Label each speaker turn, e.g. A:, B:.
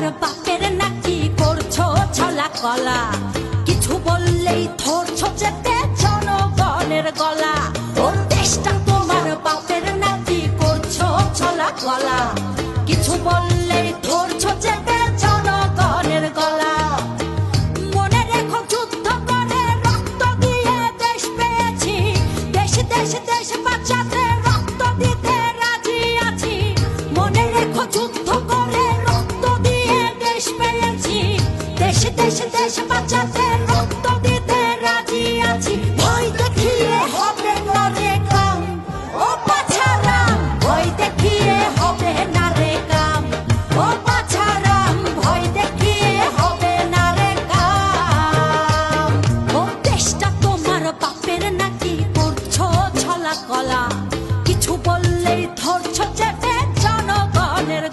A: তোমার বাপের নাকি করছো ছলা কলা, কিছু বললেই ধরছো চেপে জনগণের গলা। ওর দেশটা তোমার বাপের নাকি করছো ছলা কলা, কিছু বললেই ধরছো চেপে জনগণের গলা। মনে রেখো যুদ্ধ করে রক্ত দিয়ে দেশ পেয়েছি, দেশ দেশ দেশ বাঁচাতে রক্ত দিতে রাজি আছি। মনে রেখো যুদ্ধ করে রক্ত দিয়ে দেশ পেয়েছি, দেশ দেশ দেশ বাঁচাতে